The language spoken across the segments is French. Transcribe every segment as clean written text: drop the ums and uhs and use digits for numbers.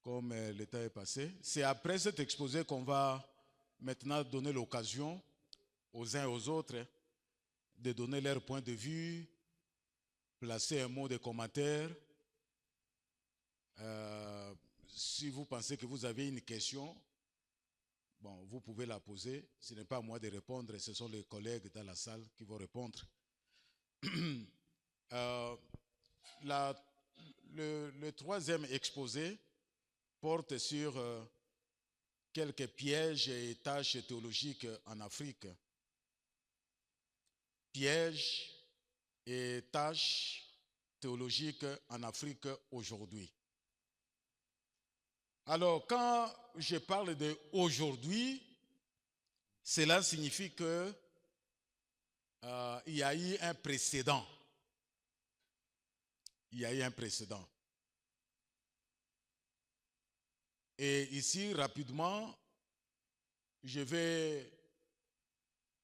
comme le temps est passé. C'est après cet exposé qu'on va maintenant donner l'occasion aux uns et aux autres de donner leur point de vue, placer un mot de commentaire. Si vous pensez que vous avez une question, bon, vous pouvez la poser. Ce n'est pas à moi de répondre, ce sont les collègues dans la salle qui vont répondre. Le troisième exposé porte sur quelques pièges et tâches théologiques en Afrique. Pièges et tâches théologiques en Afrique aujourd'hui. Alors, quand je parle de aujourd'hui, cela signifie que il y a eu un précédent. Il y a eu un précédent. Et ici, rapidement, je vais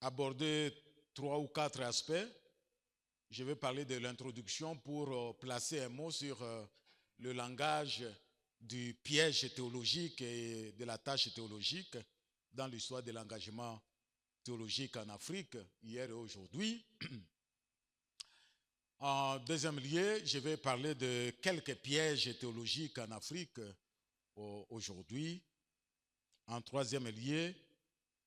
aborder 3 ou 4 aspects. Je vais parler de l'introduction pour placer un mot sur le langage du piège théologique et de la tâche théologique dans l'histoire de l'engagement théologique en Afrique, hier et aujourd'hui. En deuxième lieu, je vais parler de quelques pièges théologiques en Afrique aujourd'hui. En troisième lieu,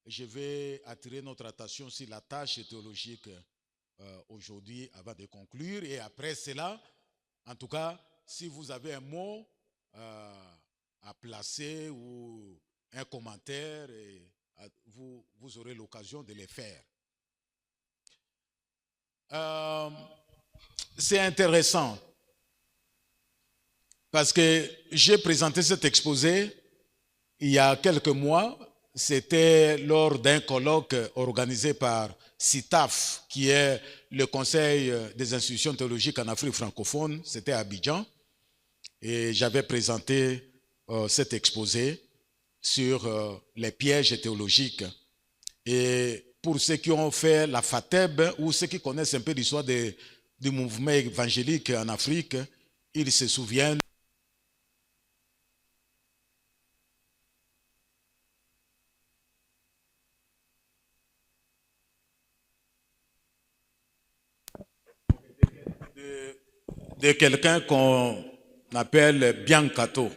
je vais attirer notre attention sur la tâche théologique aujourd'hui avant de conclure. Et après cela, en tout cas, si vous avez un mot à placer ou un commentaire, vous aurez l'occasion de les faire. C'est intéressant parce que j'ai présenté cet exposé il y a quelques mois. C'était lors d'un colloque organisé par CITAF, qui est le Conseil des institutions théologiques en Afrique francophone. C'était à Abidjan. Et j'avais présenté cet exposé sur les pièges théologiques. Et pour ceux qui ont fait la FATEB ou ceux qui connaissent un peu l'histoire du mouvement évangélique en Afrique, ils se souviennent de quelqu'un qu'on appelle Biancato.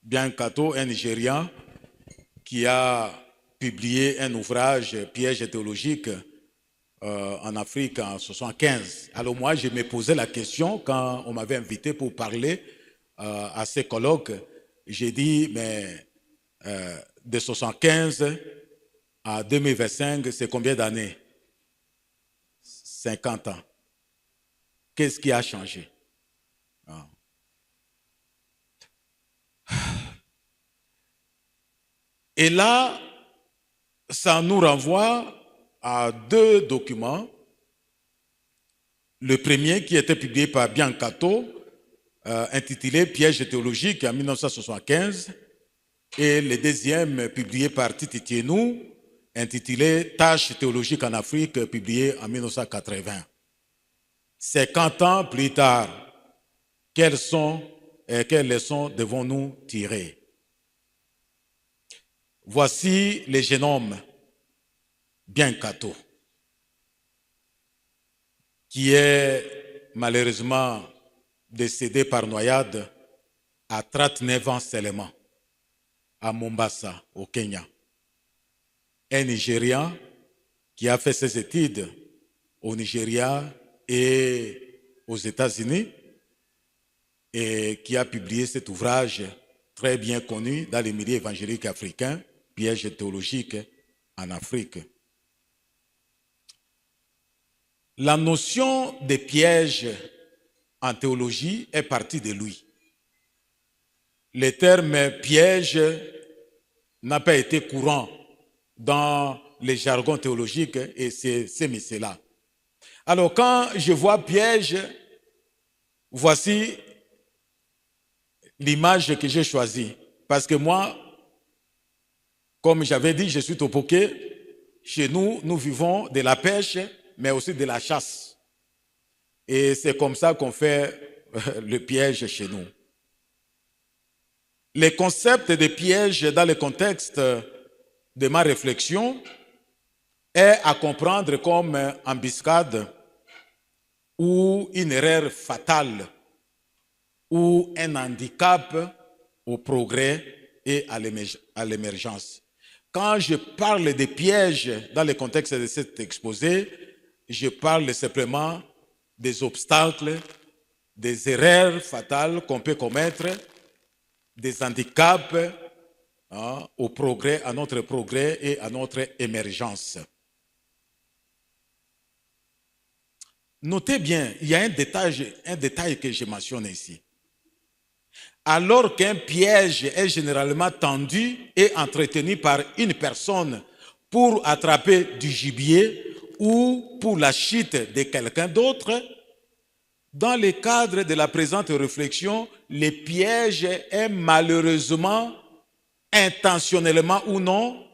Biancato, un Nigérian qui a publié un ouvrage, Piège théologique, en Afrique en 1975. Alors moi, je me posais la question quand on m'avait invité pour parler à ces colloques. J'ai dit, mais de 1975 à 2025, c'est combien d'années? 50 ans. Qu'est-ce qui a changé? Et là, ça nous renvoie à 2 documents. Le premier qui était publié par Biancato, intitulé Piège théologique en 1975, et le deuxième publié par Titi Tienou, intitulé Tâches théologiques en Afrique, publié en 1980. 50 ans plus tard, quelles leçons devons-nous tirer? Voici le jeune homme, Biancato, qui est malheureusement décédé par noyade à 39 ans seulement, à Mombasa, au Kenya. Un Nigérian qui a fait ses études au Nigeria et aux États-Unis et qui a publié cet ouvrage très bien connu dans les milieux évangéliques africains, Pièges théologiques en Afrique. La notion de piège en théologie est partie de lui. Le terme piège n'a pas été courant dans les jargons théologiques et c'est cela. Alors quand je vois piège, voici l'image que j'ai choisie. Parce que moi, comme j'avais dit, je suis topoké. Chez nous, nous vivons de la pêche, mais aussi de la chasse. Et c'est comme ça qu'on fait le piège chez nous. les concepts de pièges dans le contexte de ma réflexion est à comprendre comme embuscade ou une erreur fatale ou un handicap au progrès et à l'émergence. Quand je parle de pièges dans le contexte de cet exposé, je parle simplement des obstacles, des erreurs fatales qu'on peut commettre, des handicaps au progrès, à notre progrès et à notre émergence. Notez bien, il y a un détail que je mentionne ici. Alors qu'un piège est généralement tendu et entretenu par une personne pour attraper du gibier ou pour la chute de quelqu'un d'autre, dans le cadre de la présente réflexion, le piège est malheureusement, intentionnellement ou non,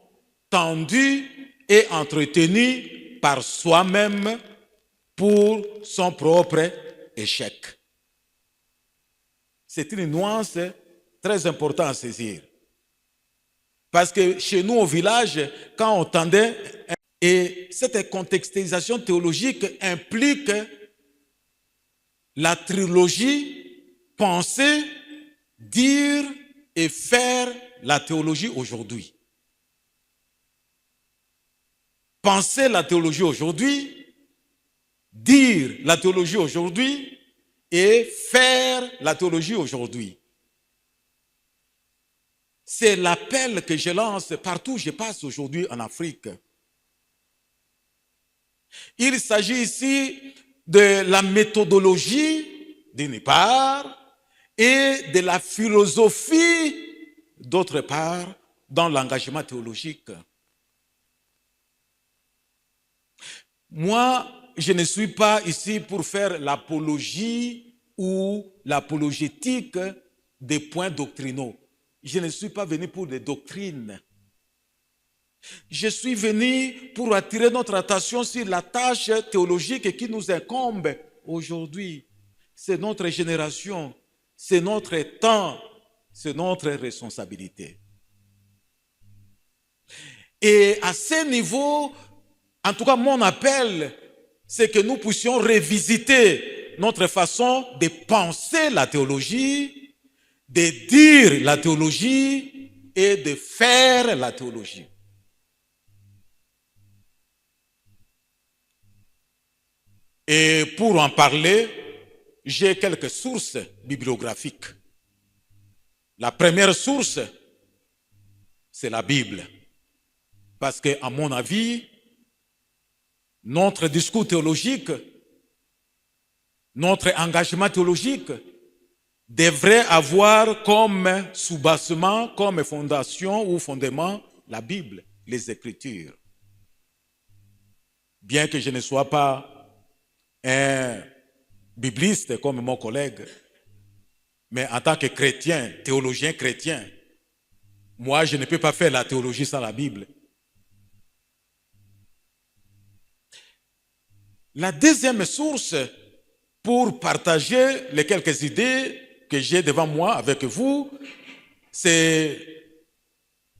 tendu et entretenu par soi-même pour son propre échec. C'est une nuance très importante à saisir. Parce que chez nous au village, quand on tendait, et cette contextualisation théologique implique la trilogie penser, dire et faire la théologie aujourd'hui. Penser la théologie aujourd'hui, dire la théologie aujourd'hui et faire la théologie aujourd'hui. C'est l'appel que je lance partout où je passe aujourd'hui en Afrique. Il s'agit ici de la méthodologie, d'une part, et de la philosophie, d'autre part, dans l'engagement théologique. Moi, je ne suis pas ici pour faire l'apologie ou l'apologétique des points doctrinaux. Je ne suis pas venu pour des doctrines. Je suis venu pour attirer notre attention sur la tâche théologique qui nous incombe aujourd'hui. C'est notre génération, c'est notre temps, c'est notre responsabilité. Et à ce niveau, en tout cas mon appel, c'est que nous puissions revisiter notre façon de penser la théologie, de dire la théologie et de faire la théologie. Et pour en parler, j'ai quelques sources bibliographiques. La première source, c'est la Bible. Parce qu'à mon avis, notre discours théologique, notre engagement théologique devrait avoir comme soubassement, comme fondation ou fondement la Bible, les Écritures. Bien que je ne sois pas un bibliste comme mon collègue, mais en tant que chrétien, théologien chrétien, moi je ne peux pas faire la théologie sans la Bible. La deuxième source pour partager les quelques idées que j'ai devant moi avec vous,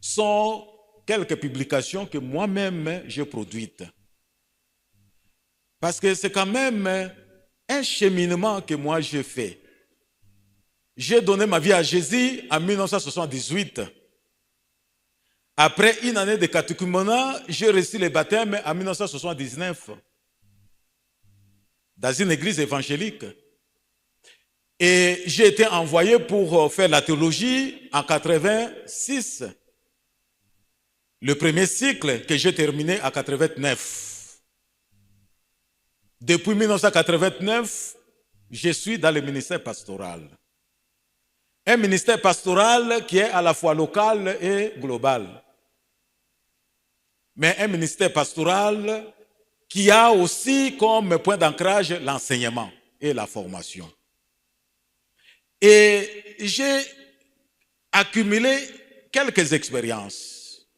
sont quelques publications que moi-même j'ai produites. Parce que c'est quand même un cheminement que moi j'ai fait. J'ai donné ma vie à Jésus en 1978. Après une année de catéchuménat, j'ai reçu le baptême en 1979 dans une église évangélique. Et j'ai été envoyé pour faire la théologie en 86. Le premier cycle que j'ai terminé en 89. Depuis 1989, je suis dans le ministère pastoral. Un ministère pastoral qui est à la fois local et global. Mais un ministère pastoral qui a aussi comme point d'ancrage l'enseignement et la formation. Et j'ai accumulé quelques expériences.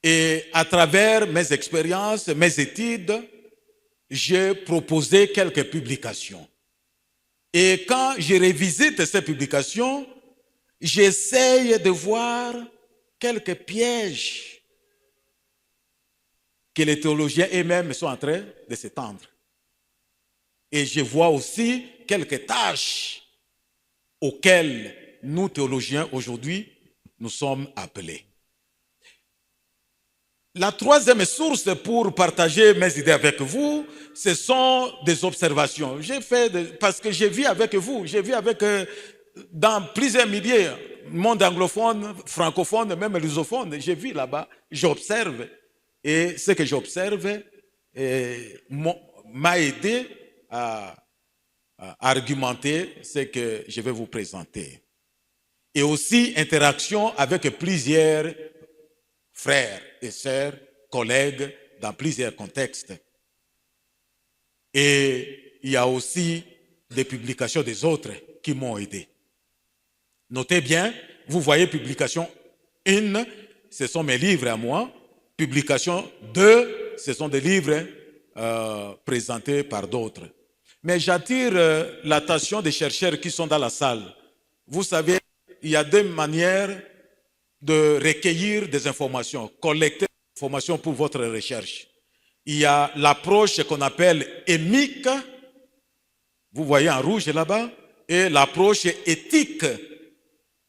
Et à travers mes expériences, mes études, j'ai proposé quelques publications. Et quand je revisite ces publications, j'essaye de voir quelques pièges que les théologiens eux-mêmes sont en train de s'étendre. Et je vois aussi quelques tâches auxquelles nous, théologiens, aujourd'hui, nous sommes appelés. La troisième source pour partager mes idées avec vous, ce sont des observations. Parce que je vis avec vous, je vis avec, dans plusieurs milliers, monde anglophone, francophone, même lusophone, je vis là-bas, j'observe. Et ce que j'observe m'a aidé à argumenter ce que je vais vous présenter. Et aussi interaction avec plusieurs frères et sœurs, collègues dans plusieurs contextes. Et il y a aussi des publications des autres qui m'ont aidé. Notez bien, vous voyez publication 1, ce sont mes livres à moi. Publication 2, ce sont des livres présentés par d'autres. Mais j'attire l'attention des chercheurs qui sont dans la salle. Vous savez, il y a deux manières de recueillir des informations, collecter des informations pour votre recherche. Il y a l'approche qu'on appelle émique, vous voyez en rouge là-bas, et l'approche éthique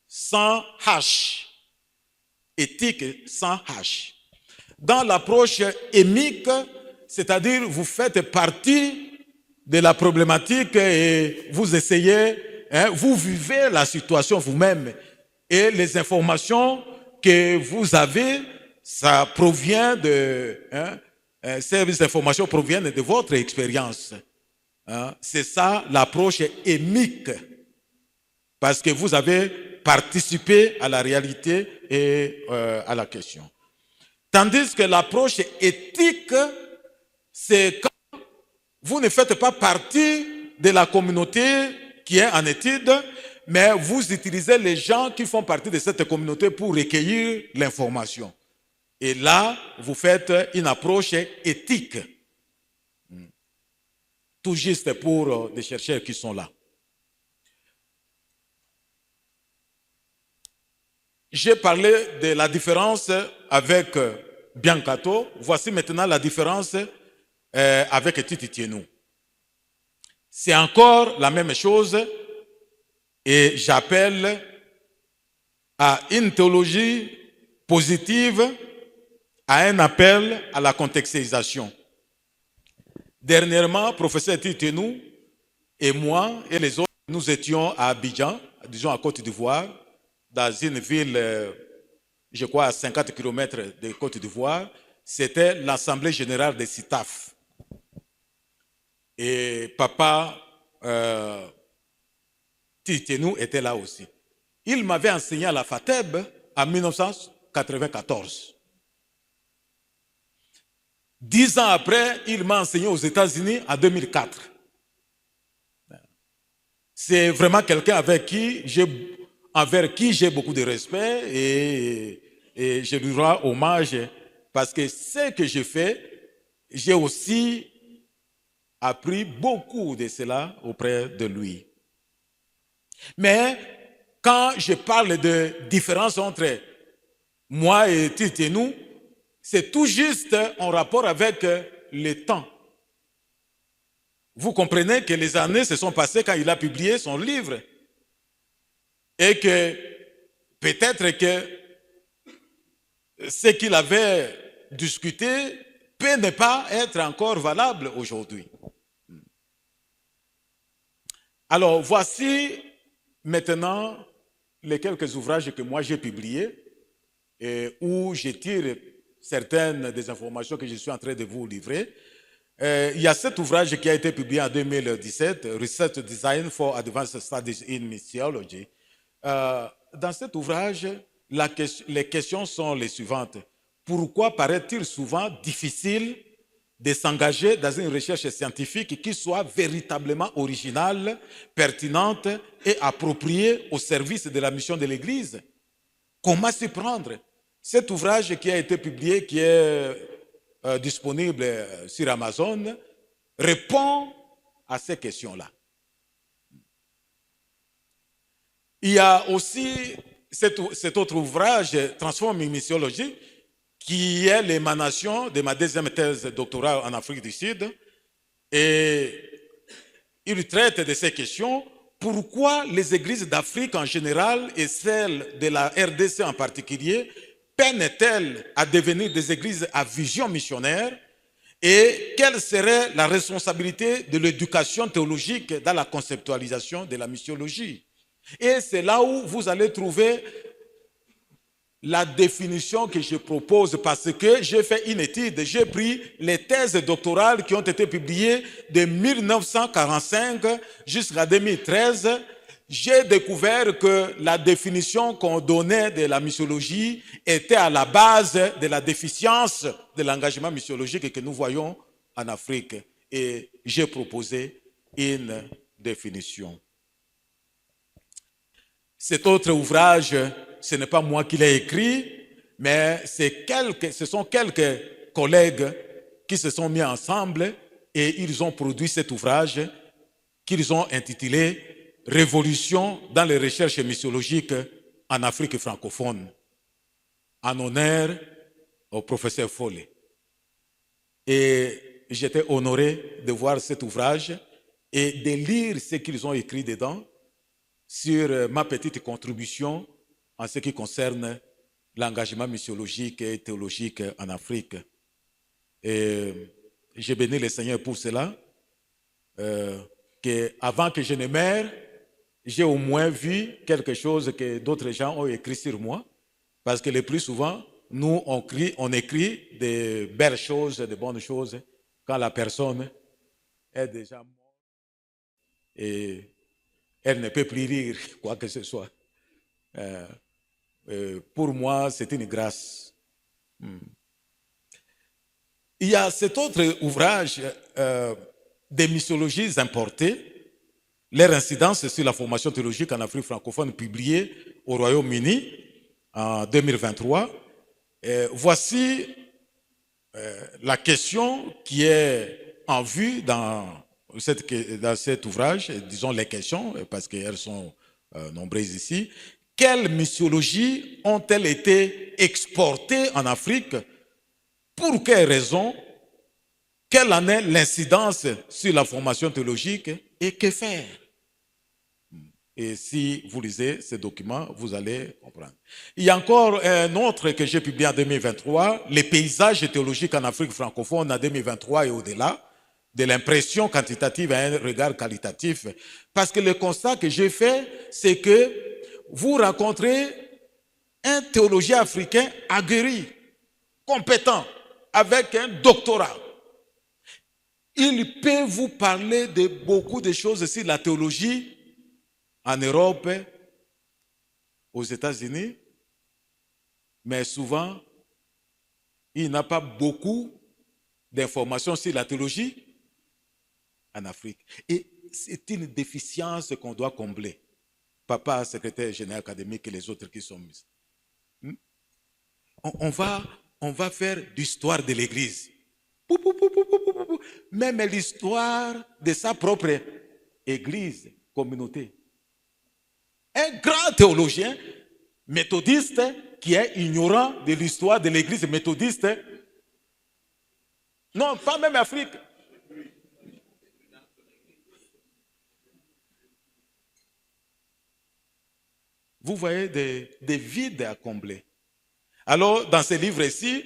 sans H. Éthique sans H. Dans l'approche émique, c'est-à-dire vous faites partie de la problématique et vous essayez, vous vivez la situation vous-même. Et les informations que vous avez, ça provient ces informations proviennent de votre expérience. C'est ça l'approche émique. Parce que vous avez participé à la réalité et à la question. Tandis que l'approche éthique, c'est quand vous ne faites pas partie de la communauté qui est en étude, mais vous utilisez les gens qui font partie de cette communauté pour recueillir l'information. Et là, vous faites une approche éthique. Tout juste pour des chercheurs qui sont là. J'ai parlé de la différence avec Biancato. Voici maintenant la différence avec Titi Tienou. C'est encore la même chose et j'appelle à une théologie positive, à un appel à la contextualisation. Dernièrement, professeur Titi Tienou et moi et les autres, nous étions à Abidjan, disons à Côte d'Ivoire, dans une ville, je crois, à 50 km de Côte d'Ivoire. C'était l'Assemblée générale des CITAF. Et papa Titenou était là aussi. Il m'avait enseigné à la FATEB en 1994. 10 ans après, il m'a enseigné aux États-Unis en 2004. C'est vraiment quelqu'un envers qui j'ai beaucoup de respect et je lui rends hommage parce que ce que j'ai fait, j'ai aussi appris beaucoup de cela auprès de lui. Mais quand je parle de différence entre moi et Titenou, c'est tout juste en rapport avec le temps. Vous comprenez que les années se sont passées quand il a publié son livre. Et que peut-être que ce qu'il avait discuté peut ne pas être encore valable aujourd'hui. Alors voici maintenant les quelques ouvrages que moi j'ai publiés et où je tire certaines des informations que je suis en train de vous livrer. Il y a cet ouvrage qui a été publié en 2017, Research Design for Advanced Studies in Missiology. Dans cet ouvrage, les questions sont les suivantes. Pourquoi paraît-il souvent difficile de s'engager dans une recherche scientifique qui soit véritablement originale, pertinente et appropriée au service de la mission de l'Église? Comment s'y prendre? Cet ouvrage qui a été publié, qui est disponible sur Amazon, répond à ces questions-là. Il y a aussi cet autre ouvrage, Transforme missiologie, qui est l'émanation de ma deuxième thèse doctorale en Afrique du Sud. Et il traite de ces questions. Pourquoi les églises d'Afrique en général et celles de la RDC en particulier peinent-elles à devenir des églises à vision missionnaire et quelle serait la responsabilité de l'éducation théologique dans la conceptualisation de la missiologie? Et c'est là où vous allez trouver la définition que je propose parce que j'ai fait une étude, j'ai pris les thèses doctorales qui ont été publiées de 1945 jusqu'à 2013. J'ai découvert que la définition qu'on donnait de la missiologie était à la base de la déficience de l'engagement missiologique que nous voyons en Afrique. Et j'ai proposé une définition. Cet autre ouvrage, ce n'est pas moi qui l'ai écrit, mais ce sont quelques collègues qui se sont mis ensemble et ils ont produit cet ouvrage qu'ils ont intitulé « Révolution dans les recherches missiologiques en Afrique francophone » en honneur au professeur Follet. Et j'étais honoré de voir cet ouvrage et de lire ce qu'ils ont écrit dedans sur ma petite contribution en ce qui concerne l'engagement missiologique et théologique en Afrique. Et j'ai béni le Seigneur pour cela, qu'avant que je ne meure, j'ai au moins vu quelque chose que d'autres gens ont écrit sur moi, parce que le plus souvent, nous, on écrit de belles choses, de bonnes choses, quand la personne est déjà morte et elle ne peut plus rire, quoi que ce soit. Pour moi, c'est une grâce. Il y a cet autre ouvrage des missiologies importées, leur incidence sur la formation théologique en Afrique francophone, publié au Royaume-Uni en 2023. Voici la question qui est en vue dans cet ouvrage, disons les questions, parce qu'elles sont nombreuses ici. Quelles missiologies ont-elles été exportées en Afrique? Pour quelles raisons? Quelle en est l'incidence sur la formation théologique et que faire? Et si vous lisez ces documents, vous allez comprendre. Il y a encore un autre que j'ai publié en 2023, les paysages théologiques en Afrique francophone en 2023 et au-delà, de l'impression quantitative à un regard qualitatif. Parce que le constat que j'ai fait, c'est que vous rencontrez un théologien africain aguerri, compétent, avec un doctorat. Il peut vous parler de beaucoup de choses sur la théologie en Europe, aux États-Unis, mais souvent, il n'a pas beaucoup d'informations sur la théologie en Afrique. Et c'est une déficience qu'on doit combler. Papa, secrétaire général académique et les autres qui sont mis. On va faire l'histoire de l'Église. Même l'histoire de sa propre Église, communauté. Un grand théologien méthodiste qui est ignorant de l'histoire de l'Église méthodiste. Non, pas même Afrique. Vous voyez des vides à combler. Alors, dans ce livre-ci,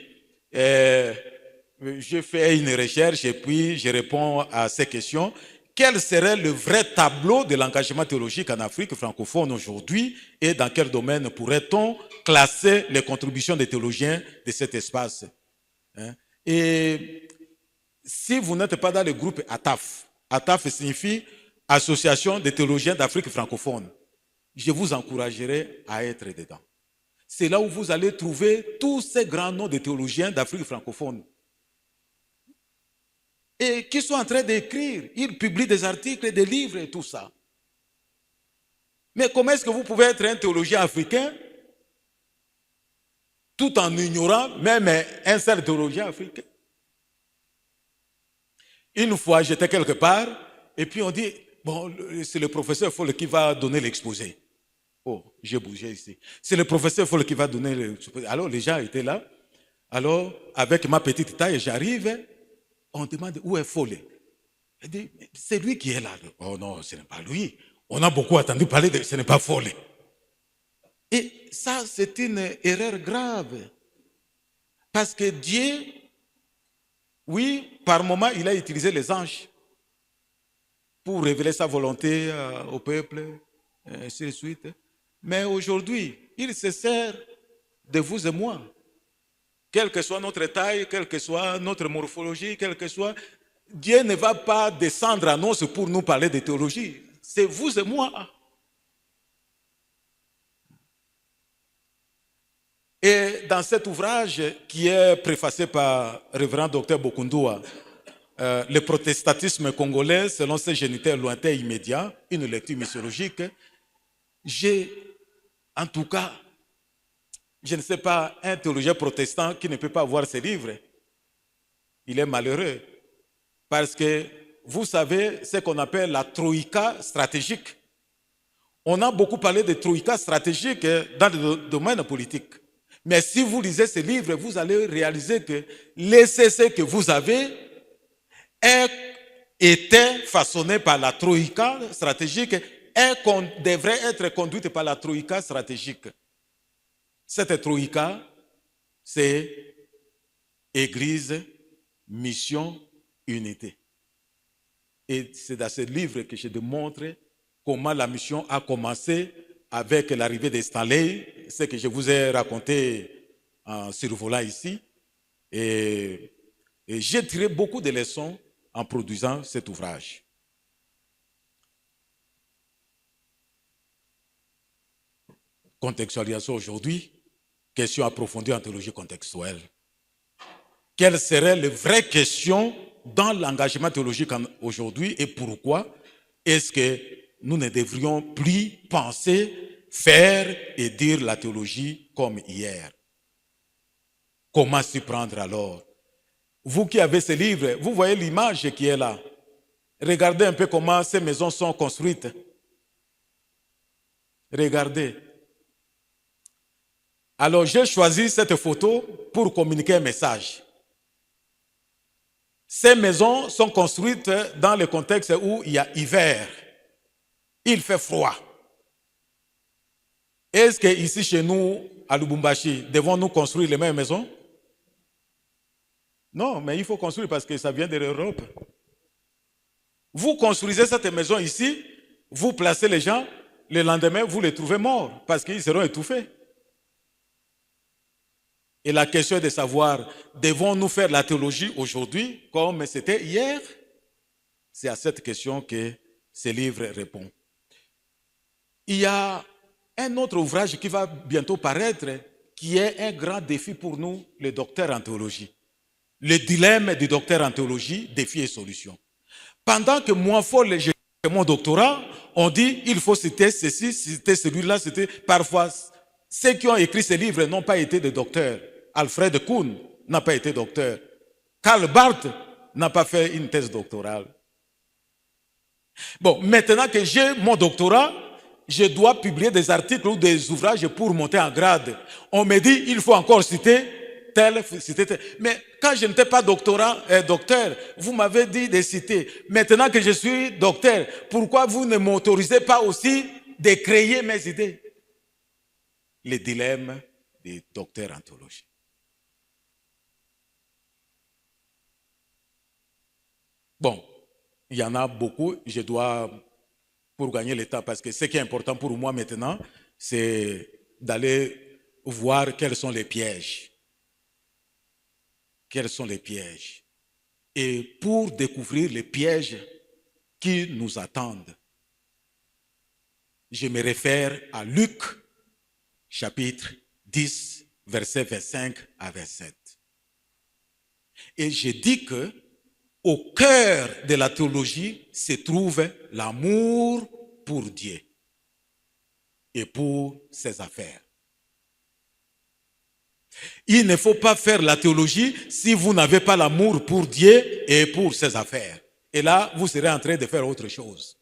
je fais une recherche et puis je réponds à ces questions. Quel serait le vrai tableau de l'engagement théologique en Afrique francophone aujourd'hui et dans quel domaine pourrait-on classer les contributions des théologiens de cet espace? Et si vous n'êtes pas dans le groupe ATAF, ATAF signifie Association des théologiens d'Afrique francophone, je vous encouragerai à être dedans. C'est là où vous allez trouver tous ces grands noms de théologiens d'Afrique francophone. Et qui sont en train d'écrire. Ils publient des articles, des livres et tout ça. Mais comment est-ce que vous pouvez être un théologien africain tout en ignorant même un seul théologien africain? Une fois, j'étais quelque part et puis on dit, bon, c'est le professeur Follet qui va donner l'exposé. Oh, j'ai bougé ici. C'est le professeur Foll qui va donner le... Alors, les gens étaient là. Alors, avec ma petite taille, j'arrive. On demande où est Foll. Il dit, c'est lui qui est là. Oh non, ce n'est pas lui. On a beaucoup entendu parler de... Ce n'est pas Foll. Et ça, c'est une erreur grave. Parce que Dieu, oui, par moment, il a utilisé les anges pour révéler sa volonté au peuple, ainsi de suite. Mais aujourd'hui, il se sert de vous et moi. Quelle que soit notre taille, quelle que soit notre morphologie, quelle que soit... Dieu ne va pas descendre à nous pour nous parler de théologie. C'est vous et moi. Et dans cet ouvrage qui est préfacé par révérend docteur Bokundua, le protestatisme congolais selon ses géniteurs lointains et immédiats, une lecture missiologique, j'ai, en tout cas, je ne sais pas, un théologien protestant qui ne peut pas avoir ses livres. Il est malheureux. Parce que vous savez ce qu'on appelle la troïka stratégique. On a beaucoup parlé de troïka stratégique dans le domaine politique. Mais si vous lisez ces livres, vous allez réaliser que l'ECC que vous avez était façonné par la troïka stratégique et devrait être conduite par la troïka stratégique. Cette troïka, c'est Église, mission, unité. Et c'est dans ce livre que je démontre comment la mission a commencé avec l'arrivée de Stanley, ce que je vous ai raconté en survolant ici. Et j'ai tiré beaucoup de leçons en produisant cet ouvrage. Contextualisation aujourd'hui, question approfondie en théologie contextuelle. Quelles seraient les vraies questions dans l'engagement théologique aujourd'hui et pourquoi est-ce que nous ne devrions plus penser, faire et dire la théologie comme hier? Comment s'y prendre alors? Vous qui avez ce livre, vous voyez l'image qui est là. Regardez un peu comment ces maisons sont construites. Regardez. Alors j'ai choisi cette photo pour communiquer un message. Ces maisons sont construites dans le contexte où il y a hiver. Il fait froid. Est-ce qu'ici chez nous, à Lubumbashi, devons-nous construire les mêmes maisons? Non, mais il faut construire parce que ça vient de l'Europe. Vous construisez cette maison ici, vous placez les gens, le lendemain, vous les trouvez morts parce qu'ils seront étouffés. Et la question est de savoir, devons-nous faire la théologie aujourd'hui comme c'était hier? C'est à cette question que ce livre répond. Il y a un autre ouvrage qui va bientôt paraître, qui est un grand défi pour nous, les docteurs en théologie. Le dilemme du docteur en théologie, défis et solutions. Pendant que moi, j'ai fait mon doctorat, on dit il faut citer ceci, citer celui-là, citer parfois. Ceux qui ont écrit ces livres n'ont pas été des docteurs. Alfred Kuhn n'a pas été docteur. Karl Barth n'a pas fait une thèse doctorale. Bon, maintenant que j'ai mon doctorat, je dois publier des articles ou des ouvrages pour monter en grade. On me dit il faut encore citer tel, citer tel. Mais quand je n'étais pas docteur, vous m'avez dit de citer. Maintenant que je suis docteur, pourquoi vous ne m'autorisez pas aussi de créer mes idées? Le dilemme des docteurs en théologie. Bon, il y en a beaucoup, je dois, pour gagner le temps, parce que ce qui est important pour moi maintenant, c'est d'aller voir quels sont les pièges. Quels sont les pièges? Et pour découvrir les pièges qui nous attendent, je me réfère à Luc, chapitre 10, versets 25 à 27. Et je dis que au cœur de la théologie se trouve l'amour pour Dieu et pour ses affaires. Il ne faut pas faire la théologie si vous n'avez pas l'amour pour Dieu et pour ses affaires. Et là, vous serez en train de faire autre chose.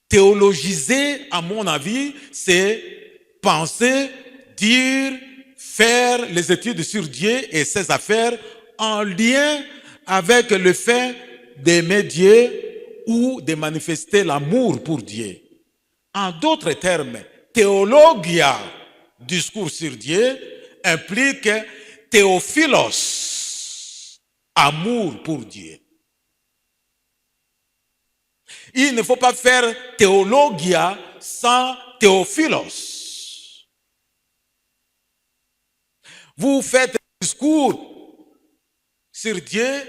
Théologiser, à mon avis, c'est penser, dire, faire les études sur Dieu et ses affaires en lien avec le fait d'aimer Dieu ou de manifester l'amour pour Dieu. En d'autres termes, théologia, discours sur Dieu, implique théophilos, amour pour Dieu. Il ne faut pas faire théologia sans théophilos. Vous faites un discours sur Dieu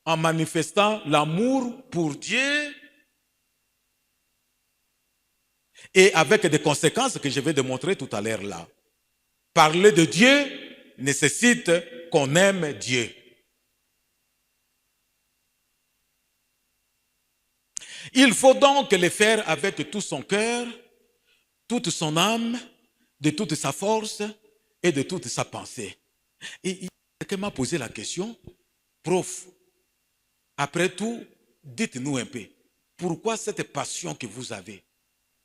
en manifestant l'amour pour Dieu et avec des conséquences que je vais démontrer tout à l'heure là. Parler de Dieu nécessite qu'on aime Dieu. Il faut donc le faire avec tout son cœur, toute son âme, de toute sa force et de toute sa pensée. Et quelqu'un m'a posé la question, prof, après tout, dites-nous un peu, pourquoi cette passion que vous avez?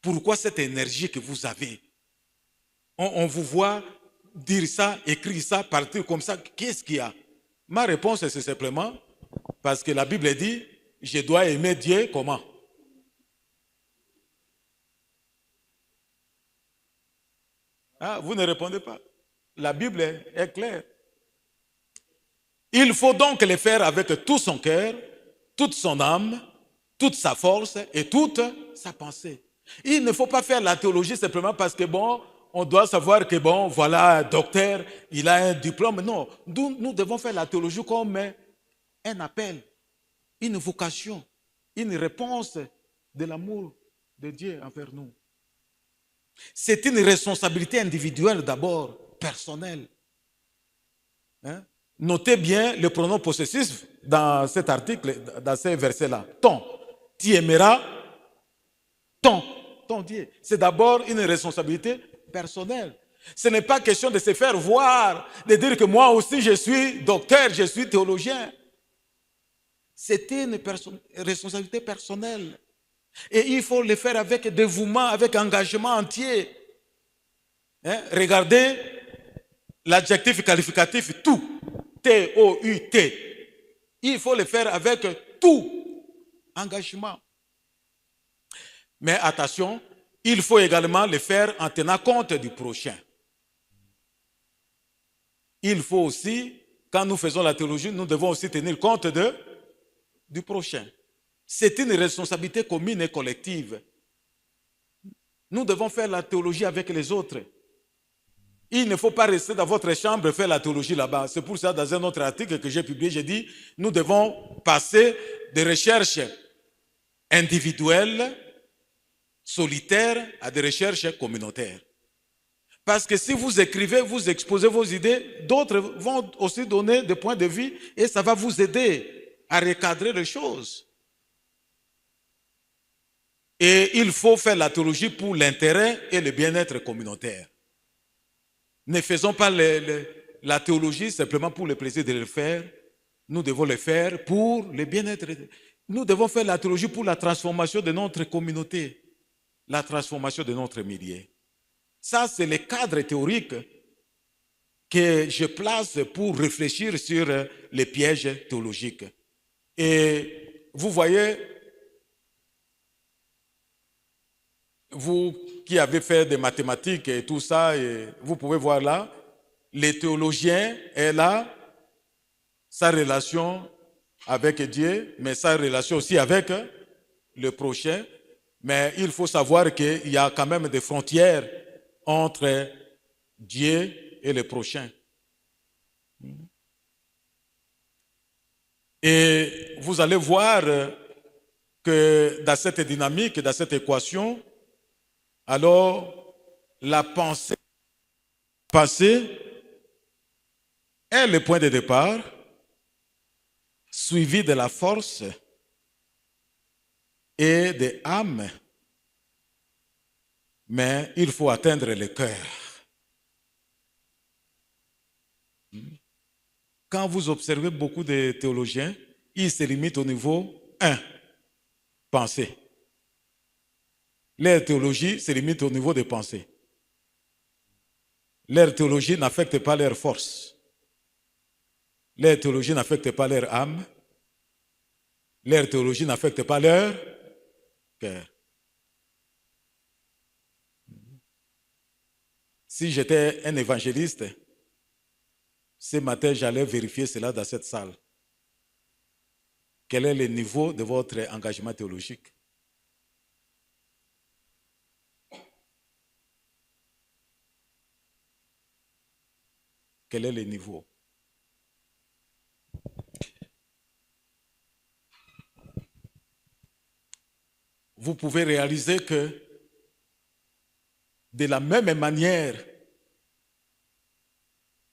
Pourquoi cette énergie que vous avez? On vous voit dire ça, écrire ça, partir comme ça, qu'est-ce qu'il y a? Ma réponse, c'est simplement parce que la Bible dit, je dois aimer Dieu comment? Ah, vous ne répondez pas. La Bible est claire. Il faut donc le faire avec tout son cœur, toute son âme, toute sa force et toute sa pensée. Il ne faut pas faire la théologie simplement parce que bon, on doit savoir que bon, voilà, un docteur, il a un diplôme. Non, nous devons faire la théologie comme un appel, une vocation, une réponse de l'amour de Dieu envers nous. C'est une responsabilité individuelle d'abord, personnelle. Hein? Notez bien le pronom possessif dans cet article, dans ces versets-là. Ton. Tu aimeras ton Dieu. C'est d'abord une responsabilité personnelle. Ce n'est pas question de se faire voir, de dire que moi aussi je suis docteur, je suis théologien. C'est une responsabilité personnelle. Et il faut le faire avec dévouement, avec engagement entier. Hein? Regardez l'adjectif qualificatif tout. T-O-U-T. Il faut le faire avec tout engagement. Mais attention, il faut également le faire en tenant compte du prochain. Il faut aussi, quand nous faisons la théologie, nous devons aussi tenir compte du prochain. C'est une responsabilité commune et collective. Nous devons faire la théologie avec les autres. Il ne faut pas rester dans votre chambre et faire la théologie là-bas. C'est pour ça, dans un autre article que j'ai publié, j'ai dit, nous devons passer des recherches individuelles, solitaires, à des recherches communautaires. Parce que si vous écrivez, vous exposez vos idées, d'autres vont aussi donner des points de vue et ça va vous aider à recadrer les choses. Et il faut faire la théologie pour l'intérêt et le bien-être communautaire. Ne faisons pas la théologie simplement pour le plaisir de le faire. Nous devons le faire pour le bien-être. Nous devons faire la théologie pour la transformation de notre communauté, la transformation de notre milieu. Ça, c'est le cadre théorique que je place pour réfléchir sur les pièges théologiques. Et vous voyez, vous qui avez fait des mathématiques et tout ça, et vous pouvez voir là, le théologien est là, sa relation avec Dieu, mais sa relation aussi avec le prochain. Mais il faut savoir qu'il y a quand même des frontières entre Dieu et le prochain. Et vous allez voir que dans cette dynamique, dans cette équation, alors la pensée est le point de départ, suivi de la force et de l'âme. Mais il faut atteindre le cœur. Quand vous observez beaucoup de théologiens, ils se limitent au niveau 1, pensée. Leur théologie se limite au niveau des pensées. Leur théologie n'affecte pas leur force. Leur théologie n'affecte pas leur âme. Leur théologie n'affecte pas leur cœur. Si j'étais un évangéliste, ce matin, j'allais vérifier cela dans cette salle. Quel est le niveau de votre engagement théologique? Quel est le niveau? Vous pouvez réaliser que de la même manière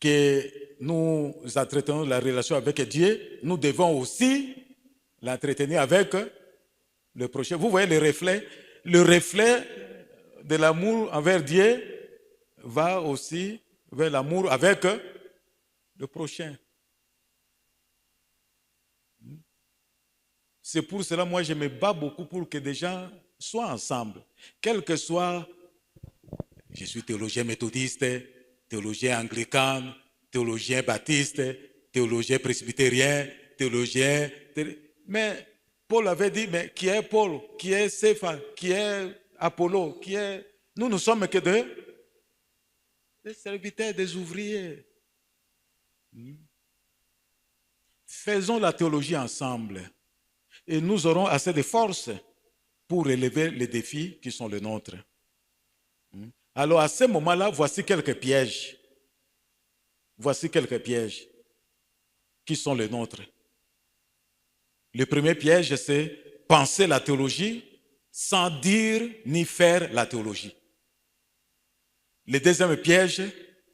que nous entretenons la relation avec Dieu, nous devons aussi l'entretenir avec le prochain. Vous voyez le reflet de l'amour envers Dieu va aussi vers l'amour avec le prochain. C'est pour cela, moi, je me bats beaucoup pour que des gens soient ensemble. Quel que soit, je suis théologien méthodiste, théologien anglican, théologien baptiste, théologien presbytérien, théologien... Mais Paul avait dit, mais qui est Paul? Qui est Cépha? Qui est Apollo? Qui est... Nous ne sommes que des serviteurs, des ouvriers. Faisons la théologie ensemble et nous aurons assez de force pour relever les défis qui sont les nôtres. Alors à ce moment-là, voici quelques pièges. Voici quelques pièges qui sont les nôtres. Le premier piège, c'est penser la théologie sans dire ni faire la théologie. Le deuxième piège,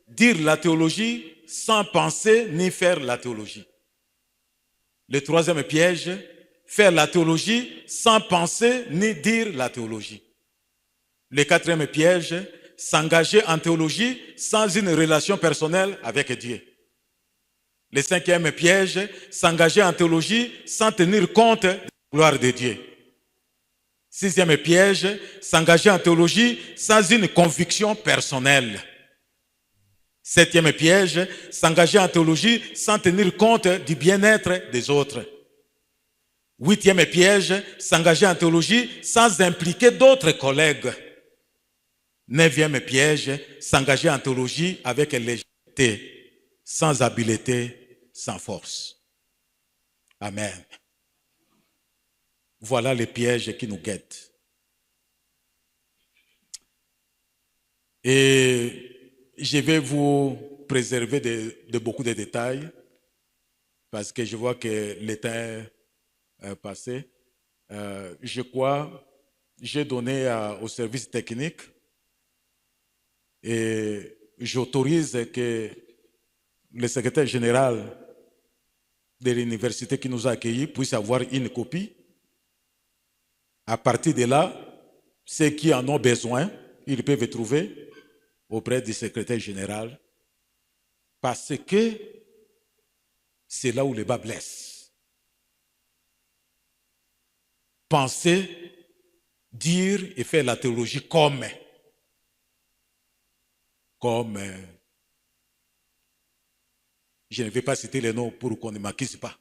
dire la théologie sans penser ni faire la théologie. Le troisième piège, faire la théologie sans penser ni dire la théologie. Le quatrième piège, s'engager en théologie sans une relation personnelle avec Dieu. Le cinquième piège, s'engager en théologie sans tenir compte de la gloire de Dieu. Sixième piège, s'engager en théologie sans une conviction personnelle. Septième piège, s'engager en théologie sans tenir compte du bien-être des autres. Huitième piège, s'engager en théologie sans impliquer d'autres collègues. Neuvième piège, s'engager en théologie avec légèreté, sans habileté, sans force. Amen. Voilà les pièges qui nous guettent. Et je vais vous préserver de beaucoup de détails parce que je vois que le temps est passé. Je crois, j'ai donné au service technique et j'autorise que le secrétaire général de l'université qui nous a accueillis puisse avoir une copie. À partir de là, ceux qui en ont besoin, ils peuvent trouver auprès du secrétaire général parce que c'est là où le bas blesse. Penser, dire et faire la théologie comme je ne vais pas citer les noms pour qu'on ne m'accuse pas.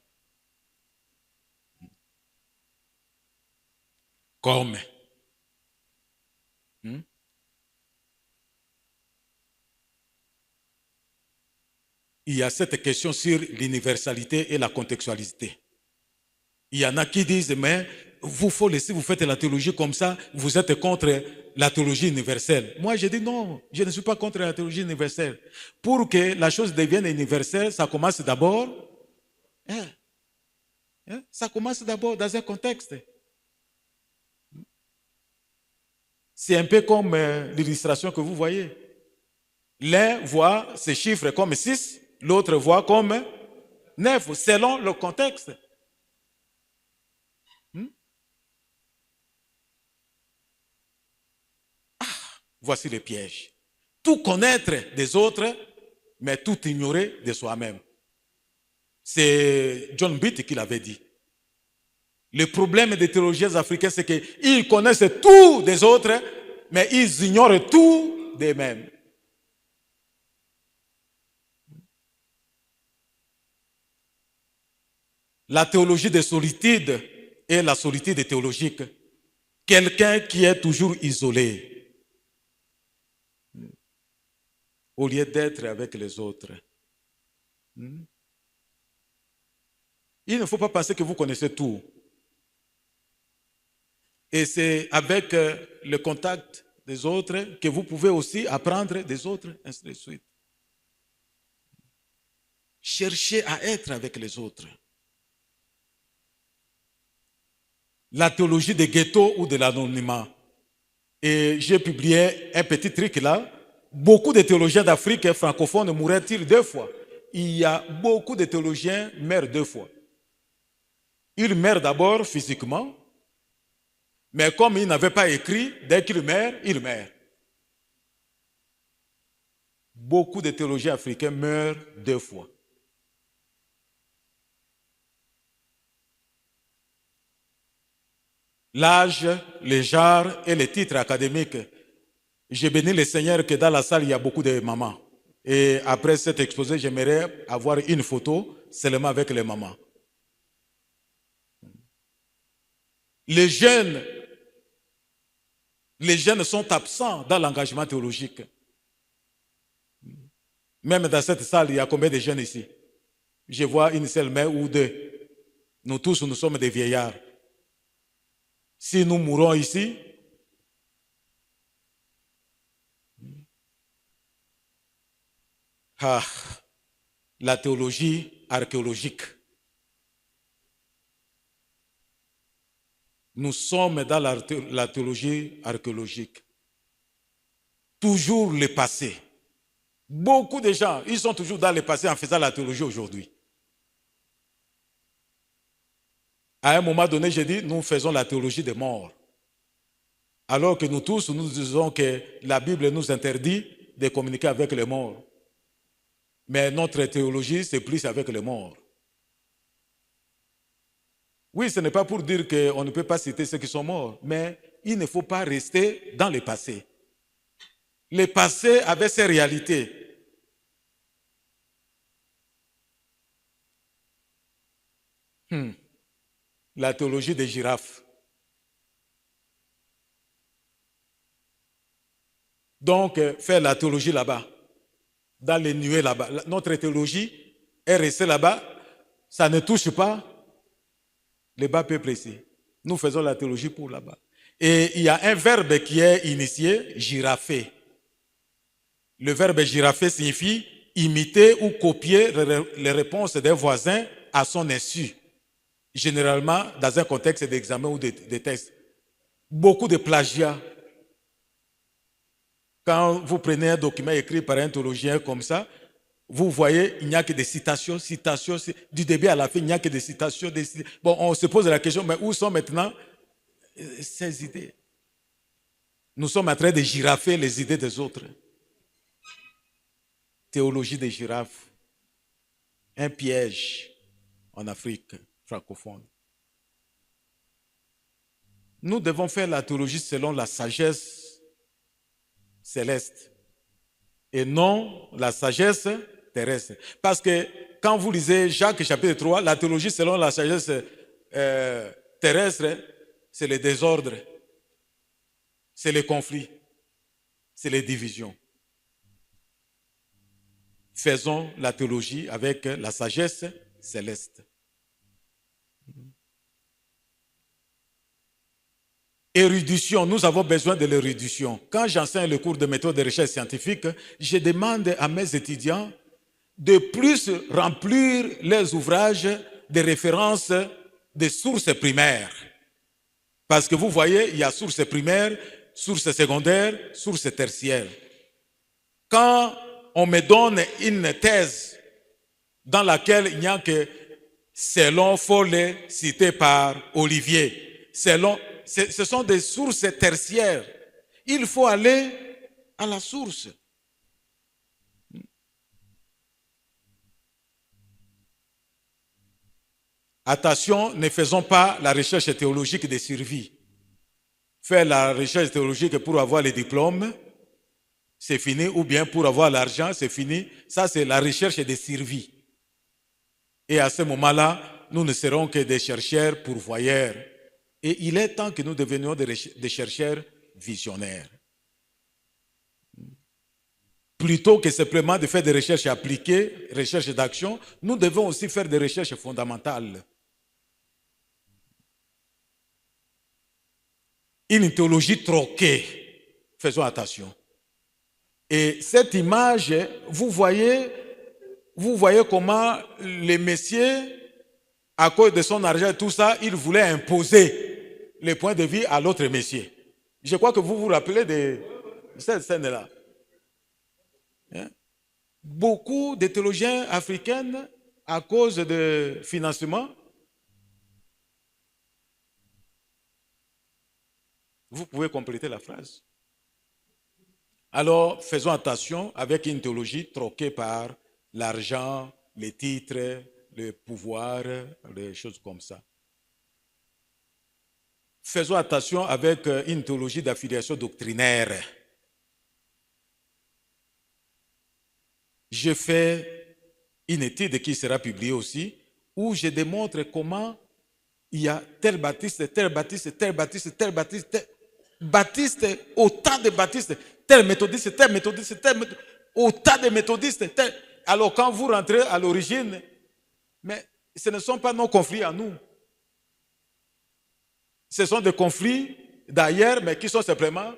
Comme. Il y a cette question sur l'universalité et la contextualité. Il y en a qui disent, mais vous faut laisser, vous faites la théologie comme ça, vous êtes contre la théologie universelle. Moi, je dis non, je ne suis pas contre la théologie universelle. Pour que la chose devienne universelle, ça commence d'abord, ça commence d'abord dans un contexte. C'est un peu comme l'illustration que vous voyez. L'un voit ces chiffres comme 6, l'autre voit comme 9, selon le contexte. Voici le piège. Tout connaître des autres, mais tout ignorer de soi-même. C'est John Bitt qui l'avait dit. Le problème des théologiens africains, c'est qu'ils connaissent tout des autres, mais ils ignorent tout d'eux-mêmes. La théologie de solitude est la solitude théologique. Quelqu'un qui est toujours isolé, au lieu d'être avec les autres. Il ne faut pas penser que vous connaissez tout. Et c'est avec le contact des autres que vous pouvez aussi apprendre des autres, ainsi de suite. Cherchez à être avec les autres. La théologie des ghettos ou de l'anonymat. Et j'ai publié un petit truc là. Beaucoup de théologiens d'Afrique francophone mourraient-ils 2 fois. Il y a beaucoup de théologiens qui meurent 2 fois. Ils meurent d'abord physiquement, mais comme ils n'avaient pas écrit, dès qu'ils meurent, ils meurent. Beaucoup de théologiens africains meurent 2 fois. L'âge, les genres et les titres académiques. J'ai béni le Seigneur que dans la salle, il y a beaucoup de mamans. Et après cet exposé, j'aimerais avoir une photo seulement avec les mamans. Les jeunes sont absents dans l'engagement théologique. Même dans cette salle, il y a combien de jeunes ici? Je vois une seule main ou 2. Nous tous, nous sommes des vieillards. Si nous mourons ici, la théologie archéologique. Nous sommes dans la théologie archéologique. Toujours le passé. Beaucoup de gens, ils sont toujours dans le passé en faisant la théologie aujourd'hui. À un moment donné, j'ai dit, nous faisons la théologie des morts. Alors que nous tous, nous disons que la Bible nous interdit de communiquer avec les morts. Mais notre théologie, c'est plus avec les morts. Oui, ce n'est pas pour dire qu'on ne peut pas citer ceux qui sont morts, mais il ne faut pas rester dans le passé. Le passé avait ses réalités. La théologie des girafes. Donc, faire la théologie là-bas, dans les nuées là-bas. Notre théologie est restée là-bas, ça ne touche pas les bas peuples ici. Nous faisons la théologie pour là-bas. Et il y a un verbe qui est initié, giraffer. Le verbe giraffer signifie imiter ou copier les réponses des voisins à son insu. Généralement, dans un contexte d'examen ou de tests. Beaucoup de plagiat. Quand vous prenez un document écrit par un théologien comme ça, vous voyez, il n'y a que des citations, du début à la fin, il n'y a que des citations. Bon, on se pose la question, mais où sont maintenant ces idées? Nous sommes en train de giraffer les idées des autres. Théologie des girafes. Un piège en Afrique francophone. Nous devons faire la théologie selon la sagesse céleste et non la sagesse terrestre. Parce que quand vous lisez Jacques chapitre 3, la théologie selon la sagesse terrestre, c'est le désordre, c'est les conflits, c'est les divisions. Faisons la théologie avec la sagesse céleste. Érudition, nous avons besoin de l'érudition. Quand j'enseigne le cours de méthode de recherche scientifique, je demande à mes étudiants de plus remplir les ouvrages de référence des sources primaires. Parce que vous voyez, il y a sources primaires, sources secondaires, sources tertiaires. Quand on me donne une thèse dans laquelle il n'y a que selon Follet cité par Olivier, ce sont des sources tertiaires. Il faut aller à la source. Attention, ne faisons pas la recherche théologique de survie. Faire la recherche théologique pour avoir les diplômes, c'est fini, ou bien pour avoir l'argent, c'est fini. Ça, c'est la recherche de survie. Et à ce moment-là, nous ne serons que des chercheurs pourvoyeurs. Et il est temps que nous devenions des chercheurs visionnaires. Plutôt que simplement de faire des recherches appliquées, recherches d'action, nous devons aussi faire des recherches fondamentales. Une théologie troquée, faisons attention. Et cette image, vous voyez comment les messieurs, à cause de son argent et tout ça, ils voulaient imposer les points de vue à l'autre messieurs. Je crois que vous vous rappelez de cette scène-là. Beaucoup de théologiens africains, à cause de financement, vous pouvez compléter la phrase. Alors, faisons attention avec une théologie troquée par l'argent, les titres, le pouvoir, les choses comme ça. Faisons attention avec une théologie d'affiliation doctrinaire. Je fais une étude qui sera publiée aussi, où je démontre comment il y a tel baptiste, tel baptiste, tel baptiste, tel baptiste, tel baptiste, autant de baptistes, tel méthodiste, tel méthodiste, tel méthodiste, autant de méthodistes. Tel. Alors quand vous rentrez à l'origine, mais ce ne sont pas nos conflits à nous. Ce sont des conflits d'ailleurs, mais qui sont simplement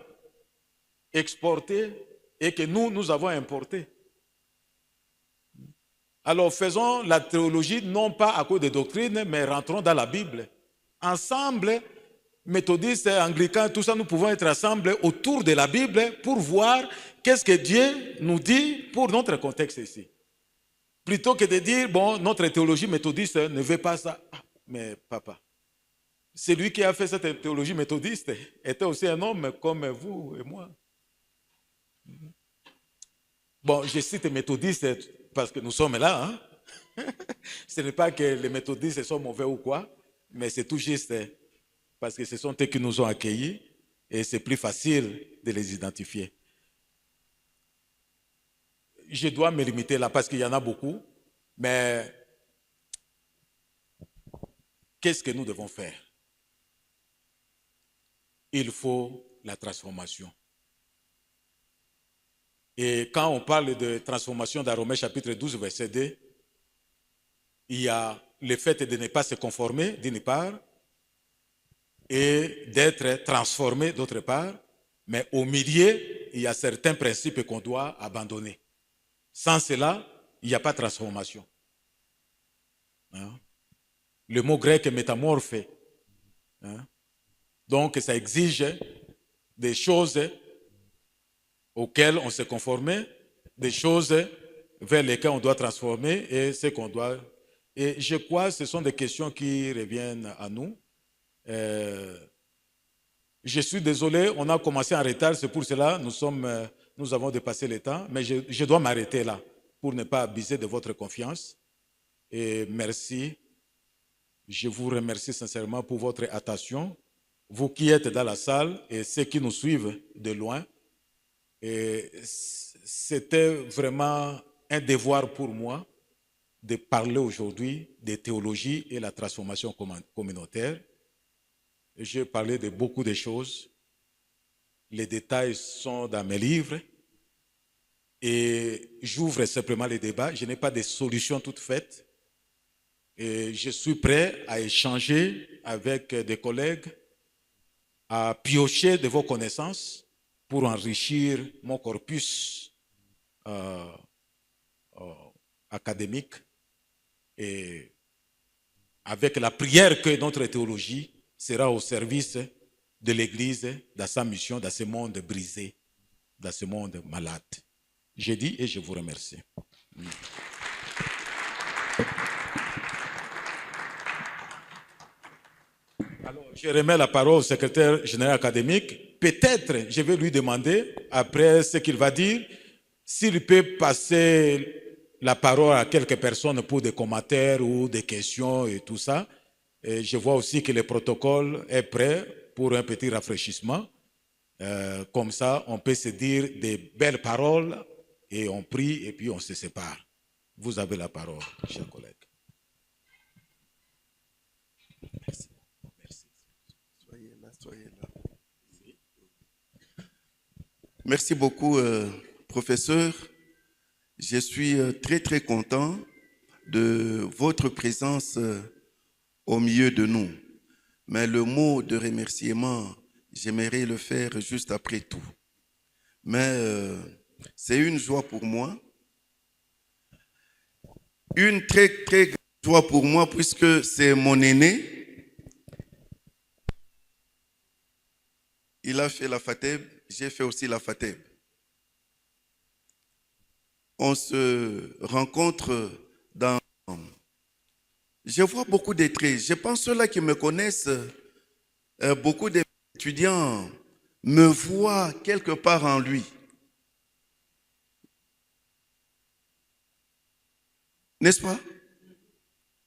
exportés et que nous avons importés. Alors faisons la théologie non pas à cause des doctrines, mais rentrons dans la Bible. Ensemble, méthodistes, anglicains, tout ça, nous pouvons être ensemble autour de la Bible pour voir qu'est-ce que Dieu nous dit pour notre contexte ici. Plutôt que de dire, bon, notre théologie méthodiste ne veut pas ça. Ah, mais papa, celui qui a fait cette théologie méthodiste était aussi un homme comme vous et moi. Bon, je cite méthodistes parce que nous sommes là. Hein? Ce n'est pas que les méthodistes sont mauvais ou quoi, mais c'est tout juste parce que ce sont eux qui nous ont accueillis et c'est plus facile de les identifier. Je dois me limiter là parce qu'il y en a beaucoup, mais qu'est-ce que nous devons faire? Il faut la transformation. Et quand on parle de transformation dans Romains chapitre 12, verset 2, il y a le fait de ne pas se conformer d'une part et d'être transformé d'autre part, mais au milieu, il y a certains principes qu'on doit abandonner. Sans cela, il n'y a pas de transformation. Hein? Le mot grec est métamorphe. Hein? Donc, ça exige des choses auxquelles on s'est conformé, des choses vers lesquelles on doit transformer et ce qu'on doit. Et je crois que ce sont des questions qui reviennent à nous. Je suis désolé, on a commencé en retard, c'est pour cela nous avons dépassé le temps, mais je dois m'arrêter là pour ne pas abuser de votre confiance. Et merci. Je vous remercie sincèrement pour votre attention. Vous qui êtes dans la salle et ceux qui nous suivent de loin. Et c'était vraiment un devoir pour moi de parler aujourd'hui de théologie et la transformation communautaire. J'ai parlé de beaucoup de choses. Les détails sont dans mes livres. Et j'ouvre simplement les débats. Je n'ai pas de solution toute faite. Et je suis prêt à échanger avec des collègues, à piocher de vos connaissances pour enrichir mon corpus académique. Et avec la prière que notre théologie sera au service de l'Église dans sa mission, dans ce monde brisé, dans ce monde malade. J'ai dit et je vous remercie. Alors, je remets la parole au secrétaire général académique. Peut-être, je vais lui demander, après ce qu'il va dire, s'il peut passer la parole à quelques personnes pour des commentaires ou des questions et tout ça. Et je vois aussi que le protocole est prêt pour un petit rafraîchissement. Comme ça, on peut se dire des belles paroles et on prie et puis on se sépare. Vous avez la parole, chers collègues. Merci. Merci. Soyez là, soyez là. Merci beaucoup, professeur. Je suis très, très content de votre présence au milieu de nous. Mais le mot de remerciement, j'aimerais le faire juste après tout. Mais c'est une joie pour moi. Une très, très grande joie pour moi puisque c'est mon aîné. Il a fait la FATEB, j'ai fait aussi la FATEB. On se rencontre dans... Je vois beaucoup de traits. Je pense ceux-là qui me connaissent, beaucoup d'étudiants me voient quelque part en lui. N'est-ce pas?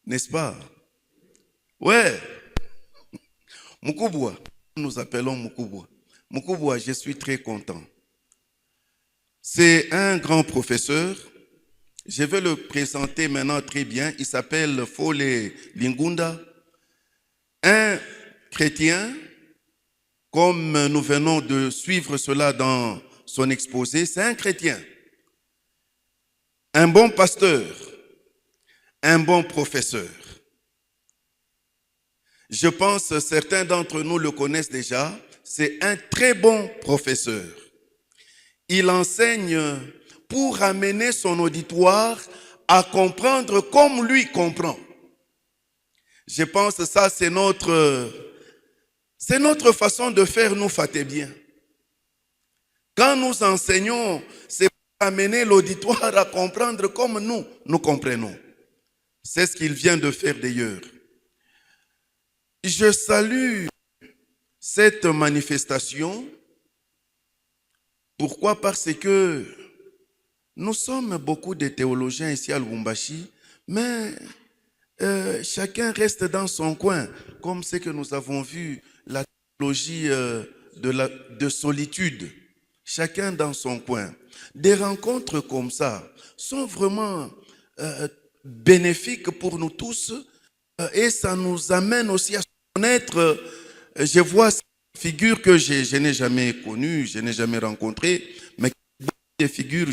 N'est-ce pas? Ouais. Mukubwa, nous appelons Mukubwa. Mukubwa, je suis très content. C'est un grand professeur. Je vais le présenter maintenant très bien. Il s'appelle Fole Lingunda. Un chrétien, comme nous venons de suivre cela dans son exposé, c'est un chrétien. Un bon pasteur, un bon professeur. Je pense que certains d'entre nous le connaissent déjà. C'est un très bon professeur. Il enseigne pour amener son auditoire à comprendre comme lui comprend. Je pense que ça, c'est notre façon de faire, nous, fatébiens. Quand nous enseignons, c'est pour amener l'auditoire à comprendre comme nous comprenons. C'est ce qu'il vient de faire d'ailleurs. Je salue cette manifestation. Pourquoi? Parce que nous sommes beaucoup de théologiens ici à Lubumbashi, mais chacun reste dans son coin, comme ce que nous avons vu, la théologie de solitude. Chacun dans son coin. Des rencontres comme ça sont vraiment bénéfiques pour nous tous et ça nous amène aussi à connaître. Je vois cette figure que je n'ai jamais connue, je n'ai jamais rencontrée, mais des figures,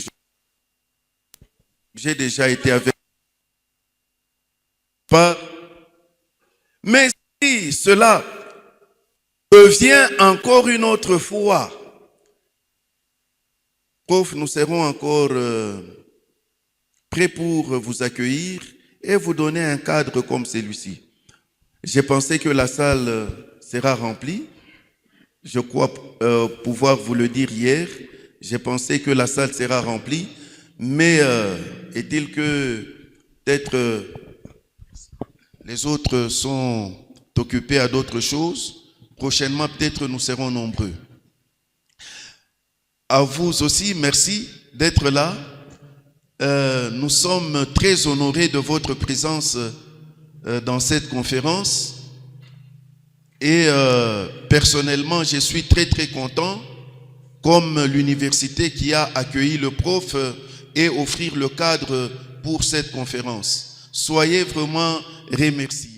j'ai déjà été avec. Mais si cela revient encore une autre fois, prof, nous serons encore prêts pour vous accueillir et vous donner un cadre comme celui-ci. J'ai pensé que la salle sera remplie. Je crois pouvoir vous le dire hier. J'ai pensé que la salle sera remplie. Mais est-il que peut-être les autres sont occupés à d'autres choses? Prochainement, peut-être nous serons nombreux. À vous aussi, merci d'être là. Nous sommes très honorés de votre présence dans cette conférence. Et personnellement, je suis très très content, comme l'université qui a accueilli le prof et offrir le cadre pour cette conférence. Soyez vraiment remerciés.